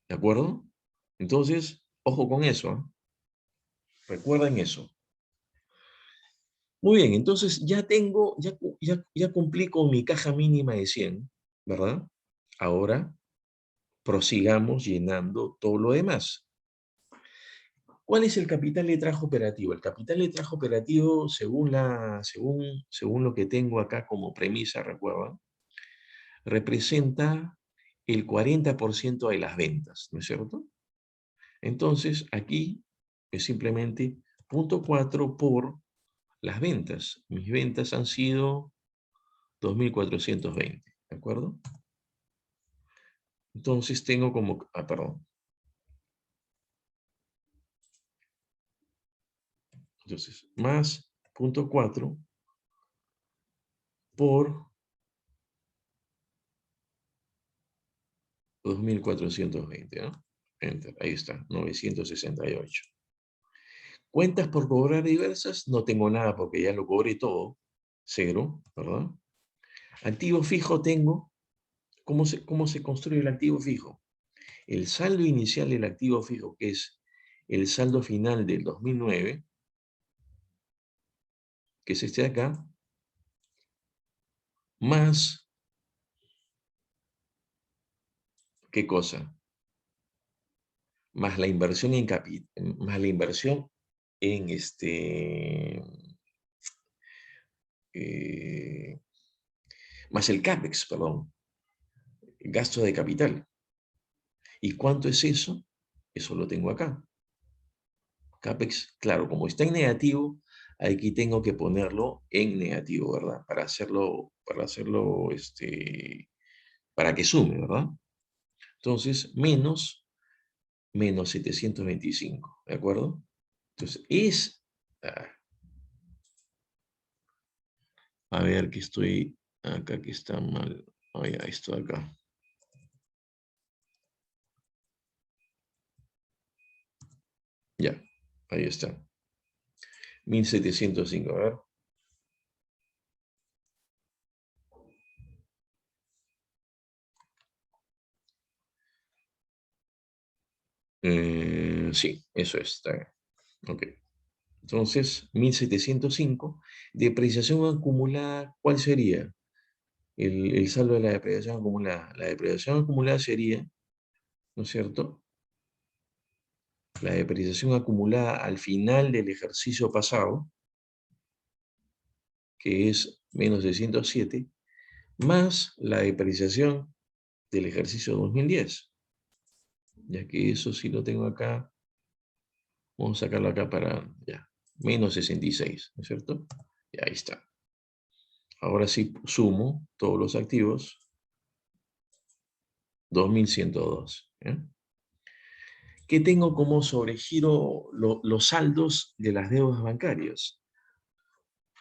¿De acuerdo? Entonces, ojo con eso. Recuerden eso. Muy bien, entonces ya cumplí con mi caja mínima de 100, ¿verdad? Ahora prosigamos llenando todo lo demás. ¿Cuál es el capital de trabajo operativo? El capital de trabajo operativo, según lo que tengo acá como premisa, recuerda, representa el 40% de las ventas, ¿no es cierto? Entonces, aquí es simplemente 0.4 por las ventas. Mis ventas han sido 2.420, ¿de acuerdo? Entonces tengo como, perdón. Entonces, más 0.4 por 2.420, ¿no? Enter, ahí está, 968. Cuentas por cobrar diversas, no tengo nada porque ya lo cobré todo, 0, ¿verdad? Activo fijo tengo, ¿cómo se construye el activo fijo? El saldo inicial del activo fijo, que es el saldo final del 2009, que es este de acá, más, ¿qué cosa? Más la inversión en más el CAPEX, perdón, gasto de capital. ¿Y cuánto es eso? Eso lo tengo acá. CAPEX, claro, como está en negativo, aquí tengo que ponerlo en negativo, ¿verdad? Para que sume, ¿verdad? Entonces, menos 725, ¿de acuerdo? Entonces, ah, a ver, que estoy acá, que está mal. Oye, esto de acá. Ya, ahí está. 1705, a ver. Sí, eso está bien. Ok. Entonces, 1705. Depreciación acumulada, ¿cuál sería? El saldo de la depreciación acumulada. La depreciación acumulada sería, ¿no es cierto? La depreciación acumulada al final del ejercicio pasado, que es menos 607, más la depreciación del ejercicio 2010. Ya que eso sí lo tengo acá, vamos a sacarlo acá para, ya, menos 66, ¿no es cierto? Y ahí está. Ahora sí sumo todos los activos, 2102. ¿Eh? ¿Qué tengo como sobregiro los saldos de las deudas bancarias?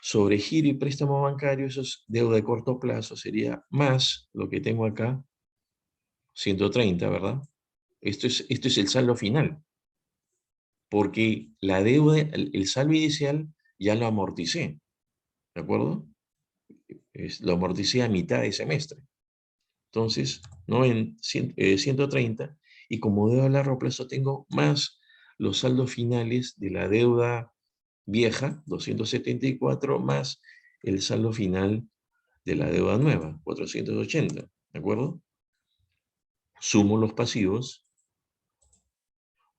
Sobregiro y préstamo bancario, eso es deuda de corto plazo, sería más lo que tengo acá, 130, ¿verdad? Esto es el saldo final, porque la deuda, el saldo inicial ya lo amorticé, ¿de acuerdo? Lo amorticé a mitad de semestre. Entonces, no en 130, y como deuda a largo plazo tengo más los saldos finales de la deuda vieja, 274, más el saldo final de la deuda nueva, 480, ¿de acuerdo? Sumo los pasivos,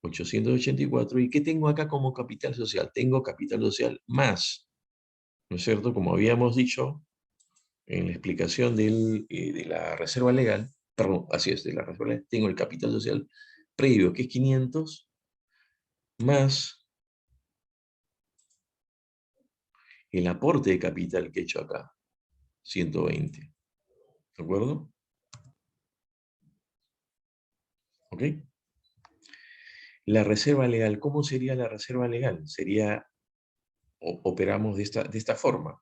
884, ¿y qué tengo acá como capital social? Tengo capital social más, ¿no es cierto? Como habíamos dicho en la explicación de la reserva legal, perdón, así es, de la reserva legal, tengo el capital social previo, que es 500, más el aporte de capital que he hecho acá, 120, ¿de acuerdo? ¿Ok? La reserva legal, ¿cómo sería la reserva legal? Sería, operamos de esta forma,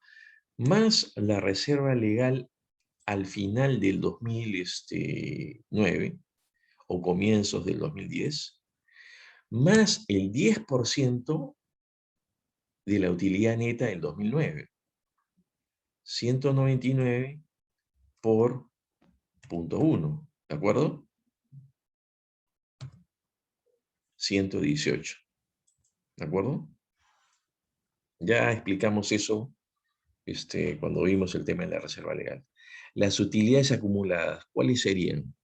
más la reserva legal al final del 2009 o comienzos del 2010, más el 10% de la utilidad neta del 2009. 199 por punto 1, ¿de acuerdo? 118, ¿de acuerdo? Ya explicamos eso cuando vimos el tema de la reserva legal. Las utilidades acumuladas, ¿cuáles serían?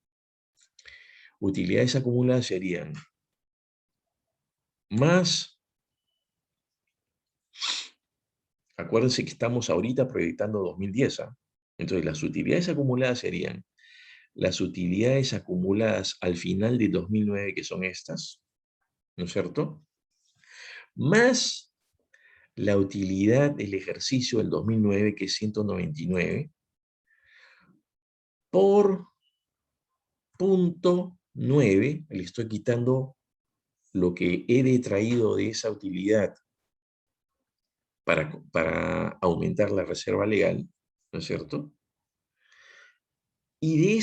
Utilidades acumuladas serían más, acuérdense que estamos ahorita proyectando 2010, ¿ah? Entonces las utilidades acumuladas serían las utilidades acumuladas al final de 2009, que son estas, ¿no es cierto? Más la utilidad del ejercicio del 2009, que es 199, por punto 9, le estoy quitando lo que he detraído de esa utilidad para aumentar la reserva legal, ¿no es cierto? Y de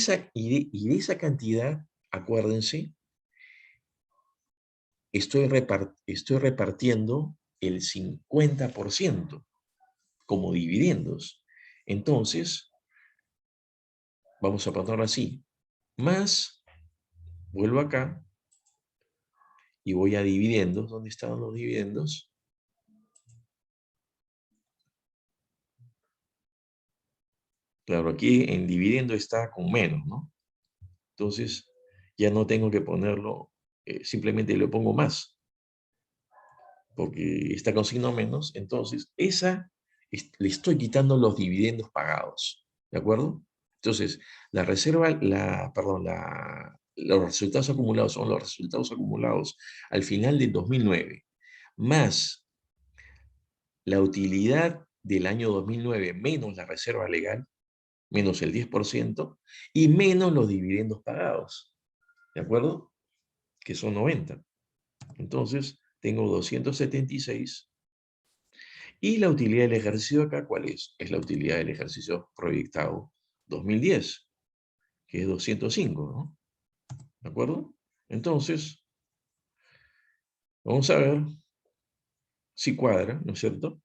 esa cantidad, acuérdense, estoy repartiendo el 50% como dividendos. Entonces, vamos a ponerlo así, más, vuelvo acá, y voy a dividendos. ¿Dónde estaban los dividendos? Claro, aquí en dividendo está con menos, ¿no? Entonces, ya no tengo que ponerlo, simplemente le pongo más. porque está con signo menos, entonces le estoy quitando los dividendos pagados, ¿de acuerdo? Entonces, la reserva, perdón, los resultados acumulados son los resultados acumulados al final del 2009, más la utilidad del año 2009 menos la reserva legal, menos el 10%, y menos los dividendos pagados, ¿de acuerdo? Que son 90. Entonces, tengo 276. Y la utilidad del ejercicio acá, ¿cuál es? Es la utilidad del ejercicio proyectado 2010, que es 205, ¿no? ¿De acuerdo? Entonces, vamos a ver si cuadra, ¿no es cierto?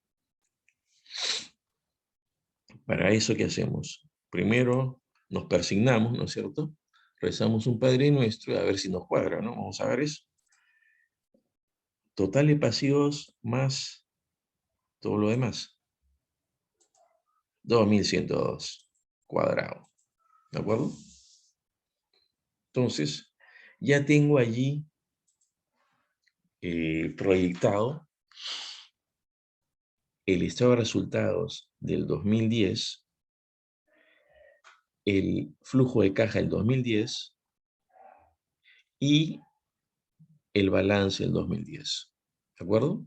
Para eso, ¿qué hacemos? Primero nos persignamos, ¿no es cierto? Rezamos un Padre Nuestro y a ver si nos cuadra, ¿no? Vamos a ver eso. Total de pasivos más todo lo demás. 2102 cuadrado. ¿De acuerdo? Entonces, ya tengo allí proyectado el estado de resultados del 2010, el flujo de caja del 2010 y el balance del 2010. ¿De acuerdo?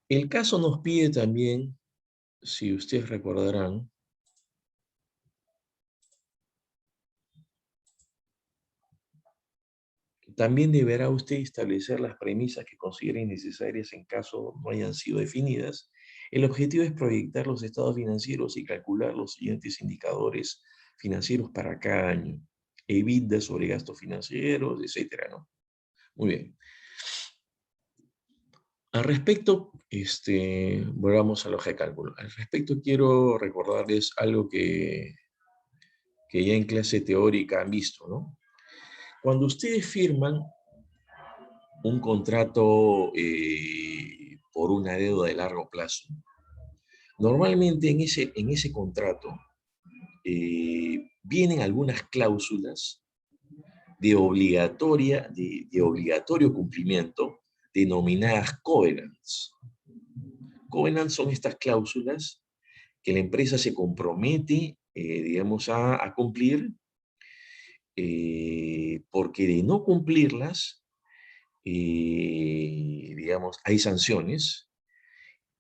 El caso nos pide también, si ustedes recordarán, también deberá usted establecer las premisas que considere necesarias en caso no hayan sido definidas. El objetivo es proyectar los estados financieros y calcular los siguientes indicadores financieros para cada año. EBITDA sobre gastos financieros, etcétera, ¿no? Muy bien. Al respecto, volvamos a la hoja de cálculo. Al respecto, quiero recordarles algo que ya en clase teórica han visto, ¿no? Cuando ustedes firman un contrato por una deuda de largo plazo, normalmente en ese contrato vienen algunas cláusulas de obligatorio cumplimiento denominadas covenants. Covenants son estas cláusulas que la empresa se compromete, digamos, a cumplir, porque de no cumplirlas, digamos, hay sanciones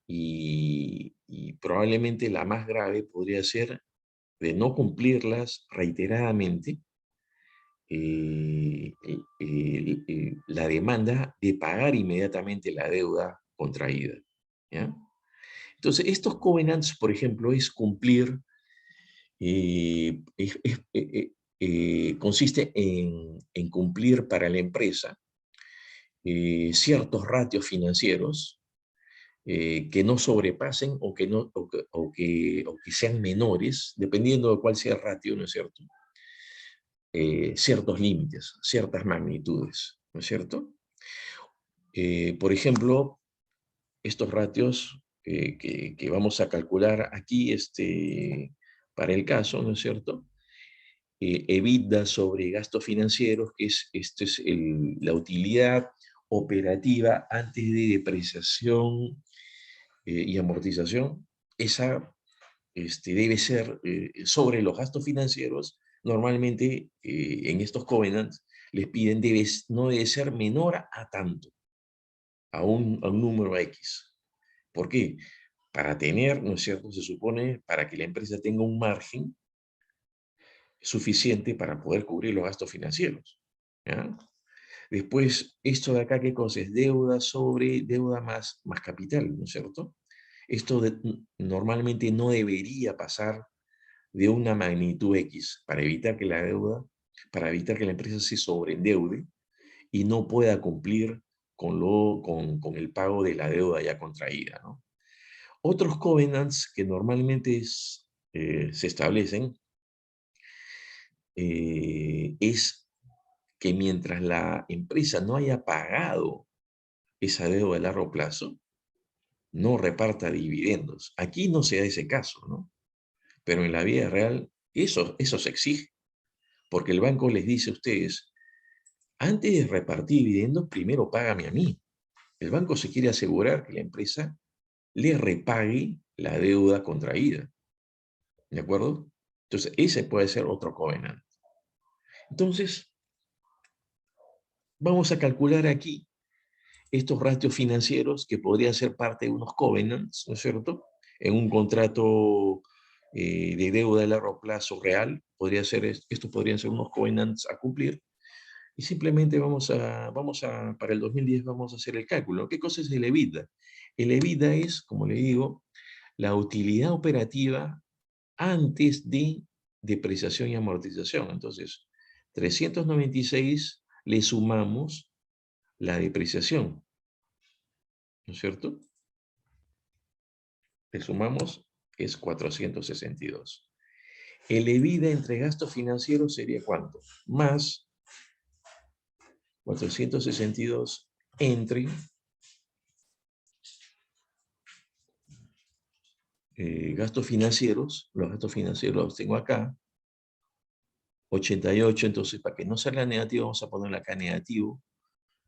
y probablemente la más grave podría ser de no cumplirlas reiteradamente, la demanda de pagar inmediatamente la deuda contraída, ¿ya? Entonces, estos covenants, por ejemplo, es cumplir, consiste en cumplir para la empresa ciertos ratios financieros que no sobrepasen o que sean menores, dependiendo de cuál sea el ratio, ¿no es cierto? Ciertos límites, ciertas magnitudes, ¿no es cierto? Por ejemplo, estos ratios que vamos a calcular aquí para el caso, ¿no es cierto? EBITDA sobre gastos financieros, que es la utilidad operativa antes de depreciación y amortización. Esa debe ser sobre los gastos financieros. Normalmente en estos covenants les piden no debe ser menor a tanto, a un número X. ¿Por qué? Para tener, ¿no es cierto? Se supone para que la empresa tenga un margen suficiente para poder cubrir los gastos financieros, ¿ya? Después, esto de acá, ¿qué cosa es? Deuda sobre deuda más capital, ¿no es cierto? Esto normalmente no debería pasar de una magnitud X para evitar que la empresa se sobreendeude y no pueda cumplir con el pago de la deuda ya contraída, ¿no? Otros covenants que normalmente se establecen es que mientras la empresa no haya pagado esa deuda a largo plazo, no reparta dividendos. Aquí no se da ese caso, ¿no? Pero en la vida real eso se exige, porque el banco les dice a ustedes, antes de repartir dividendos, primero págame a mí. El banco se quiere asegurar que la empresa le repague la deuda contraída. ¿De acuerdo? Entonces, ese puede ser otro covenant. Entonces, vamos a calcular aquí estos ratios financieros que podrían ser parte de unos covenants, ¿no es cierto? En un contrato de deuda de largo plazo real, estos podrían ser unos covenants a cumplir. Y simplemente para el 2010 vamos a hacer el cálculo. ¿Qué cosa es el EBITDA? El EBITDA es, como le digo, la utilidad operativa antes de depreciación y amortización. Entonces, 396 le sumamos la depreciación, ¿no es cierto? Le sumamos, es 462. El EBITDA entre gastos financieros sería ¿cuánto? Más 462 entre gastos financieros. Los gastos financieros los tengo acá, 88. Entonces, para que no salga negativo, vamos a ponerle acá negativo,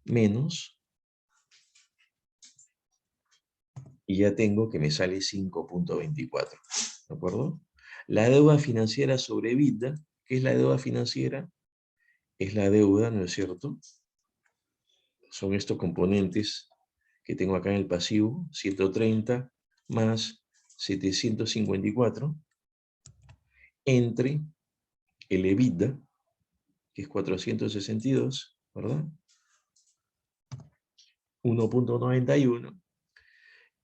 menos, y ya tengo que me sale 5.24, ¿de acuerdo? La deuda financiera sobre EBITDA, ¿qué es la deuda financiera? Es la deuda, ¿no es cierto? Son estos componentes que tengo acá en el pasivo, 130 más 754, entre el EBITDA, que es 462, ¿verdad? 1.91.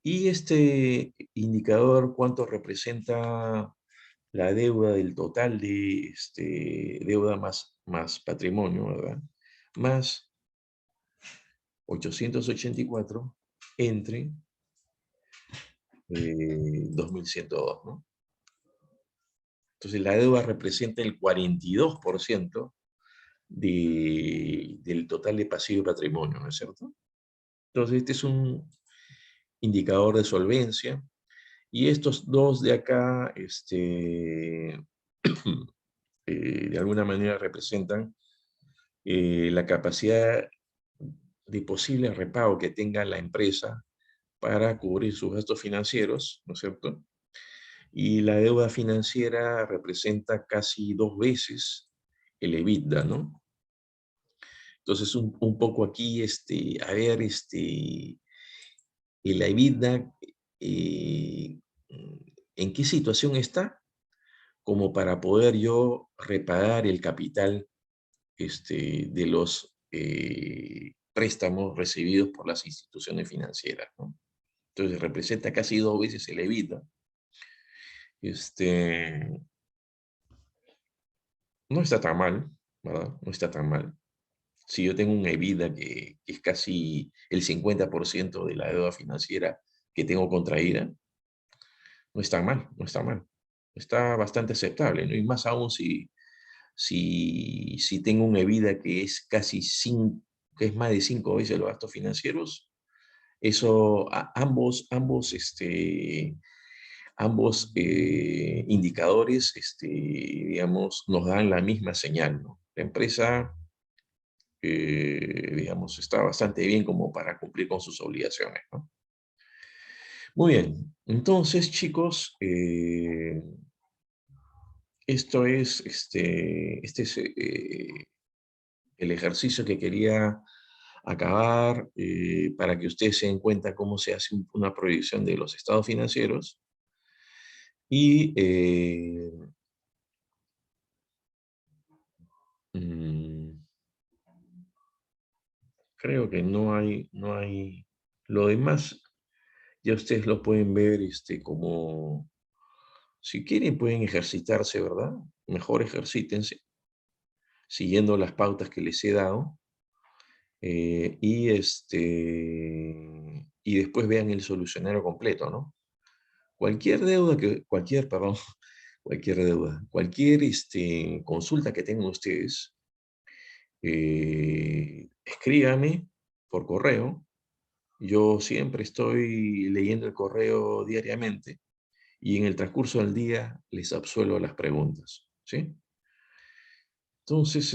Y este indicador, ¿cuánto representa la deuda del total de deuda más patrimonio, ¿verdad? Más 884 entre 2102, ¿no? Entonces la deuda representa el 42% del total de pasivo y patrimonio, ¿no es cierto? Entonces este es un indicador de solvencia. Y estos dos de acá, de alguna manera representan la capacidad de posible repago que tenga la empresa para cubrir sus gastos financieros, ¿no es cierto? Y la deuda financiera representa casi 2 veces el EBITDA, ¿no? Entonces, un poco aquí, a ver, el EBITDA, eh, ¿en qué situación está? Como para poder yo repagar el capital de los préstamos recibidos por las instituciones financieras, ¿no? Entonces representa casi 2 veces el EBITDA. Este, no está tan mal, ¿verdad? No está tan mal. Si yo tengo un EBITDA que es casi el 50% de la deuda financiera que tengo contraída, no está mal, no está mal. Está bastante aceptable, ¿no? Y más aún si tengo un EBITDA que es que es más de 5 veces los gastos financieros, eso, ambos indicadores, digamos, nos dan la misma señal, ¿no? La empresa, digamos, está bastante bien como para cumplir con sus obligaciones, ¿no? Muy bien, entonces, chicos, este es el ejercicio que quería acabar para que ustedes se den cuenta cómo se hace una proyección de los estados financieros. Y mm, creo que no hay, lo demás ya ustedes lo pueden ver como, si quieren pueden ejercitarse, ¿verdad? Mejor ejercítense, siguiendo las pautas que les he dado, y después vean el solucionario completo, ¿no? Perdón, cualquier deuda, cualquier consulta que tengan ustedes, escríbame por correo. Yo siempre estoy leyendo el correo diariamente y en el transcurso del día les absuelvo las preguntas, ¿sí? Entonces,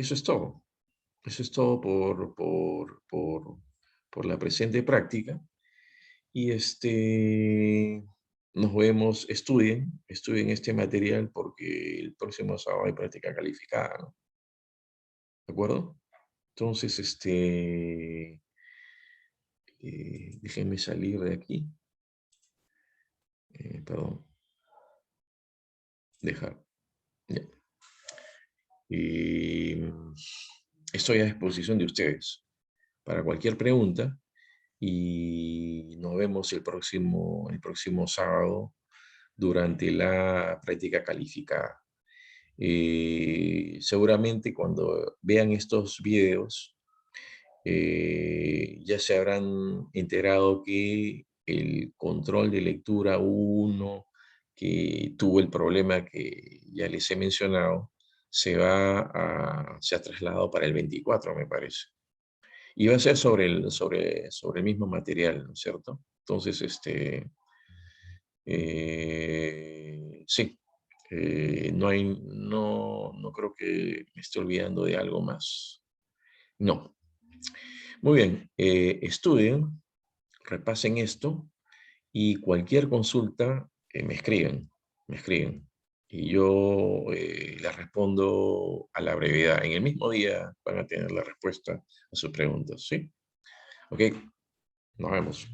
eso es todo. Eso es todo por la presente práctica. Y nos vemos, estudien este material porque el próximo sábado hay práctica calificada, ¿no? ¿De acuerdo? Entonces, déjenme salir de aquí. Perdón, dejar. Ya. Y estoy a disposición de ustedes para cualquier pregunta y nos vemos el próximo sábado durante la práctica calificada. Seguramente cuando vean estos videos ya se habrán enterado que el control de lectura uno que tuvo el problema que ya les he mencionado, se ha trasladado para el 24, me parece. Y va a ser sobre el mismo material, ¿no es cierto? Entonces, sí, no creo que me esté olvidando de algo más. No. Muy bien, estudien, repasen esto y cualquier consulta me escriben. Y yo les respondo a la brevedad. En el mismo día van a tener la respuesta a sus preguntas, ¿sí? Ok, nos vemos.